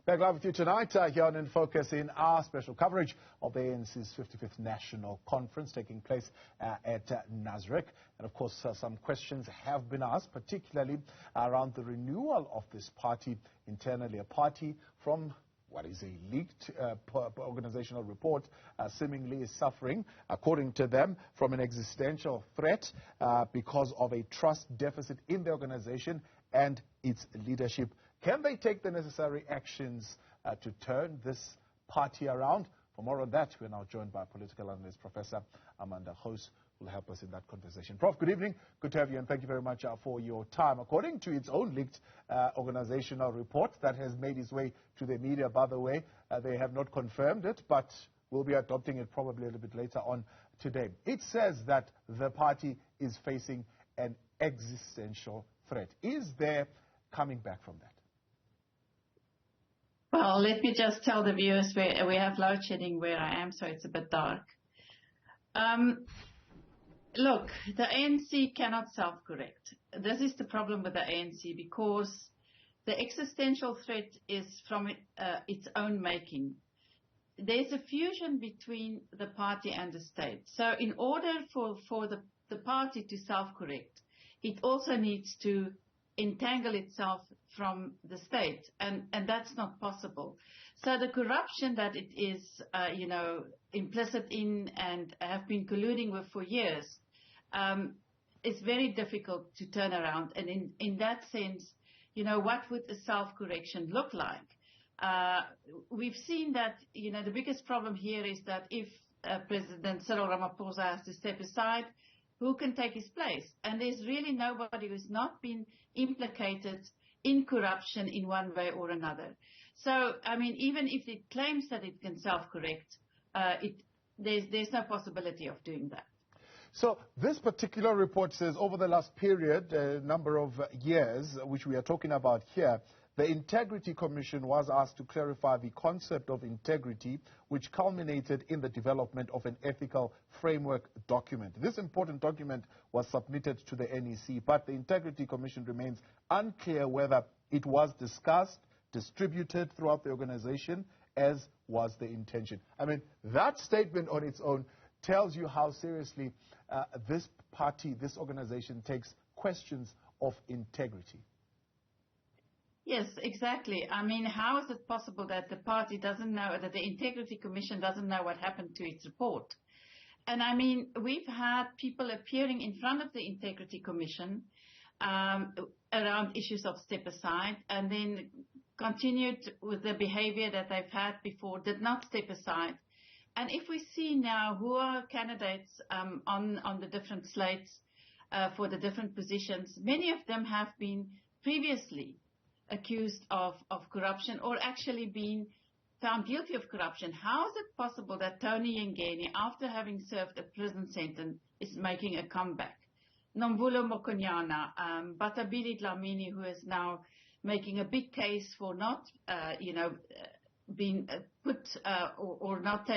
Back live with you tonight here on In Focus in our special coverage of the ANC's 55th National Conference taking place at Newzroom. And of course, some questions have been asked, particularly around the renewal of this party internally, a party from what is a leaked organizational report seemingly is suffering, according to them, from an existential threat because of a trust deficit in the organization and its leadership. Can they take the necessary actions to turn this party around? For more on that, we're now joined by political analyst Professor Amanda Gouws, who will help us in that conversation. Prof, good evening. Good to have you, and thank you very much for your time. According to its own leaked organizational report that has made its way to the media, by the way, they have not confirmed it, but we'll be adopting it probably a little bit later on today. It says that the party is facing an existential threat. Is there coming back from that? Well, let me just tell the viewers we have load shedding where I am, so it's a bit dark. Look, the ANC cannot self-correct. This is the problem with the ANC, because the existential threat is from its own making. There's a fusion between the party and the state. So in order for the party to self-correct, it also needs to entangle itself from the state, and that's not possible. So the corruption that it is, implicit in and have been colluding with for years, is very difficult to turn around. And in that sense, what would a self-correction look like? We've seen that, the biggest problem here is that if President Cyril Ramaphosa has to step aside, who can take his place? And there's really nobody who's not been implicated in corruption in one way or another. So, even if it claims that it can self-correct, there's no possibility of doing that. So this particular report says over the last period, a number of years, which we are talking about here, the Integrity Commission was asked to clarify the concept of integrity, which culminated in the development of an ethical framework document. This important document was submitted to the NEC, but the Integrity Commission remains unclear whether it was discussed, distributed throughout the organization, as was the intention. That statement on its own tells you how seriously this party, this organization, takes questions of integrity. Yes, exactly. How is it possible that the party doesn't know, that the Integrity Commission doesn't know what happened to its report? And we've had people appearing in front of the Integrity Commission around issues of step aside, and then continued with the behavior that they've had before, did not step aside. And if we see now who are candidates on the different slates for the different positions, many of them have been previously accused of corruption or actually been found guilty of corruption. How is it possible that Tony Yengeni, after having served a prison sentence, is making a comeback? Nomvulo Mokonyana, Batabili Dlamini, who is now making a big case for not, being put or not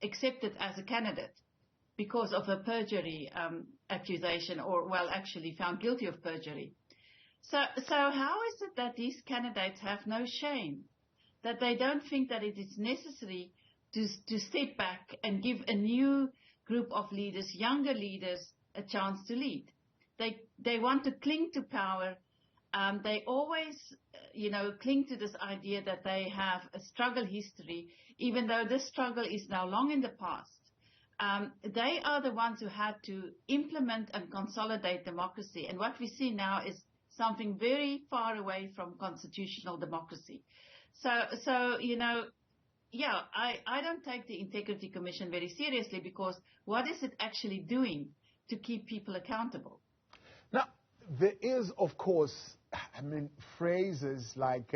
accepted as a candidate because of a perjury accusation, or, well, actually found guilty of perjury. So how is it that these candidates have no shame, that they don't think that it is necessary to step back and give a new group of leaders, younger leaders, a chance to lead? They want to cling to power. They always, cling to this idea that they have a struggle history, even though this struggle is now long in the past. They are the ones who had to implement and consolidate democracy. And what we see now is something very far away from constitutional democracy. So I don't take the Integrity Commission very seriously, because what is it actually doing to keep people accountable? Now, there is, of course, phrases like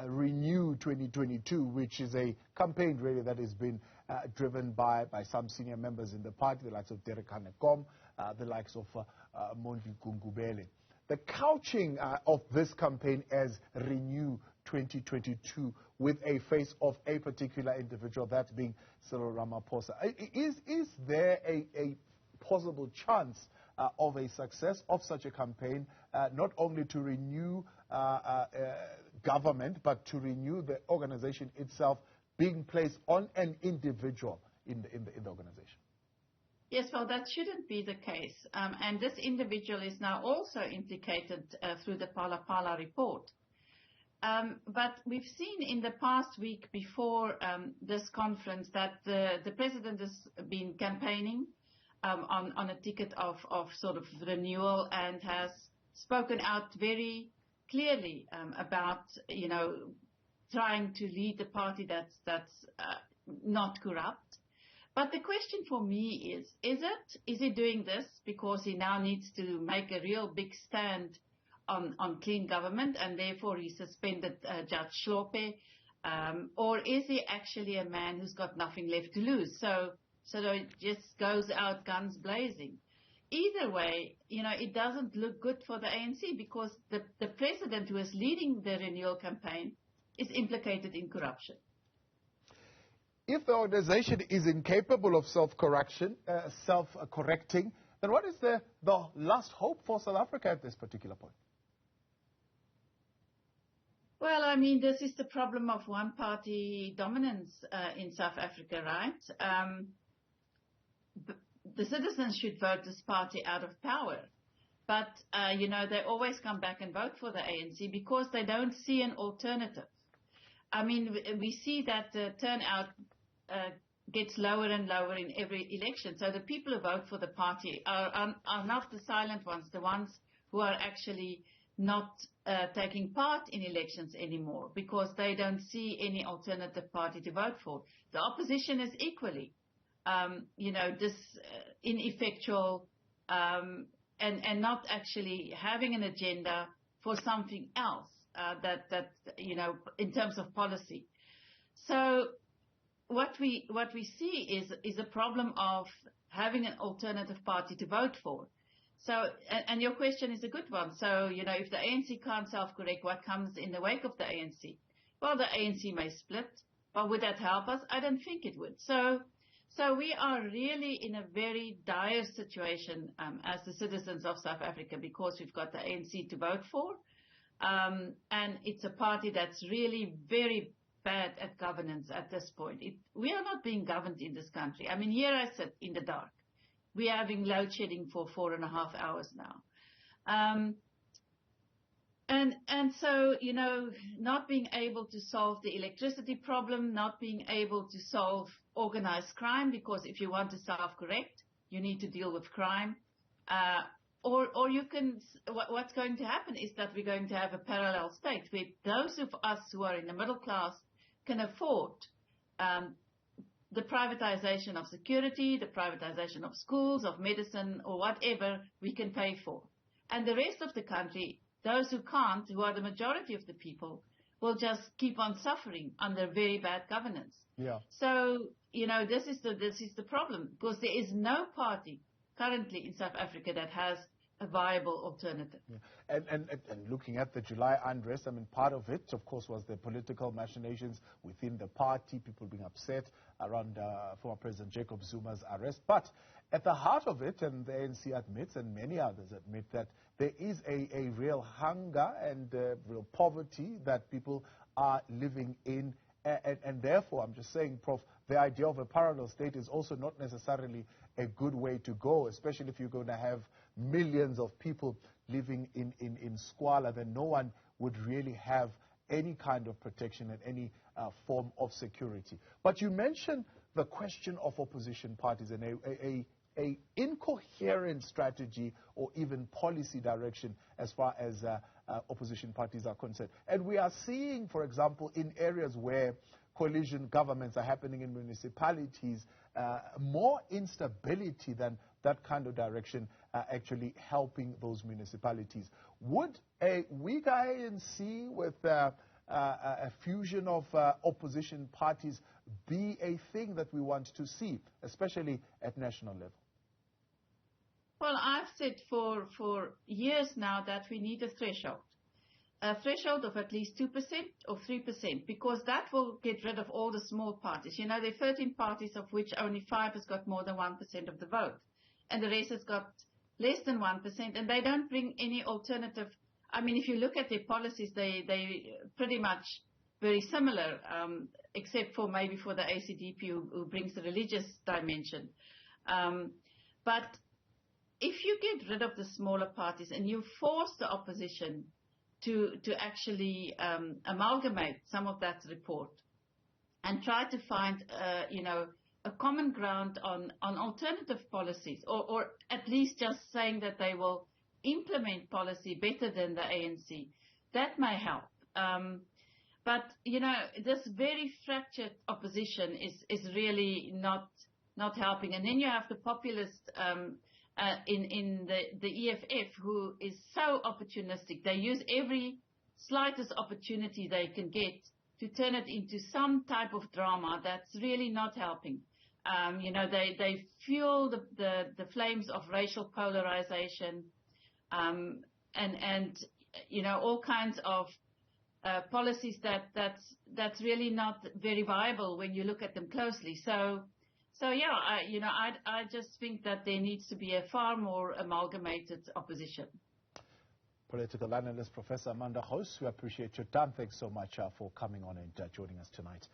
Renew 2022, which is a campaign really that has been driven by some senior members in the party, the likes of Derek Hanekom, the likes of Mondli Gungubele. The couching of this campaign as Renew 2022 with a face of a particular individual, that being Cyril Ramaphosa. Is there a possible chance of a success of such a campaign, not only to renew government, but to renew the organization itself being placed on an individual in the organization? Yes, well, that shouldn't be the case. And this individual is now also implicated through the Phala Phala report. But we've seen in the past week before this conference that the president has been campaigning on a ticket of sort of renewal and has spoken out very clearly about, trying to lead the party that's not corrupt. But the question for me is he doing this because he now needs to make a real big stand on clean government and therefore he suspended Judge Hlophe, or is he actually a man who's got nothing left to lose? So it just goes out guns blazing. Either way, it doesn't look good for the ANC because the president who is leading the renewal campaign is implicated in corruption. If the organization is incapable of self-correcting, then what is the last hope for South Africa at this particular point? Well, I mean, this is the problem of one-party dominance in South Africa, right? The citizens should vote this party out of power. But, they always come back and vote for the ANC because they don't see an alternative. I mean, we see that the turnout gets lower and lower in every election. So the people who vote for the party are not the silent ones, the ones who are actually not taking part in elections anymore because they don't see any alternative party to vote for. The opposition is equally, this ineffectual and not actually having an agenda for something else that in terms of policy. So what we see is a problem of having an alternative party to vote for. So, and your question is a good one. So, if the ANC can't self-correct, what comes in the wake of the ANC? Well, the ANC may split, but would that help us? I don't think it would. So we are really in a very dire situation as the citizens of South Africa because we've got the ANC to vote for. And it's a party that's really very bad at governance at this point. We are not being governed in this country. I mean, here I sit in the dark. We are having load shedding for 4.5 hours now. And so, not being able to solve the electricity problem, not being able to solve organized crime, because if you want to self-correct, you need to deal with crime. Or you can, what's going to happen is that we're going to have a parallel state where those of us who are in the middle class can afford the privatization of security, the privatization of schools, of medicine, or whatever we can pay for. And the rest of the country, those who can't, who are the majority of the people, will just keep on suffering under very bad governance. Yeah. So, this is the problem, because there is no party currently in South Africa that has a viable alternative. Yeah. And looking at the July unrest, I mean, part of it, of course, was the political machinations within the party, people being upset around former President Jacob Zuma's arrest. But at the heart of it, and the ANC admits, and many others admit, that there is a real hunger and real poverty that people are living in. And therefore, I'm just saying, Prof, the idea of a parallel state is also not necessarily a good way to go, especially if you're going to have millions of people living in squalor, then no one would really have any kind of protection and any form of security. But you mentioned the question of opposition parties and a incoherent strategy or even policy direction as far as opposition parties are concerned. And we are seeing, for example, in areas where coalition governments are happening in municipalities, more instability than that kind of direction actually helping those municipalities. Would a weak ANC with a fusion of opposition parties be a thing that we want to see, especially at national level? Well, I've said for years now that we need a threshold of at least 2% or 3%, because that will get rid of all the small parties. There are 13 parties, of which only 5 has got more than 1% of the vote, and the rest has got less than 1%, and they don't bring any alternative I mean, if you look at their policies, they pretty much very similar, except for maybe for the ACDP who brings the religious dimension. But if you get rid of the smaller parties and you force the opposition to actually amalgamate some of that report and try to find, a common ground on alternative policies, or at least just saying that they will implement policy better than the ANC, that may help. But, this very fractured opposition is really not helping. And then you have the populist in the EFF who is so opportunistic. They use every slightest opportunity they can get to turn it into some type of drama that's really not helping. They fuel the flames of racial polarization, and all kinds of policies that's really not very viable when you look at them closely. So yeah, I just think that there needs to be a far more amalgamated opposition. Political analyst Professor Amanda Gouws, we appreciate your time. Thanks so much for coming on and joining us tonight.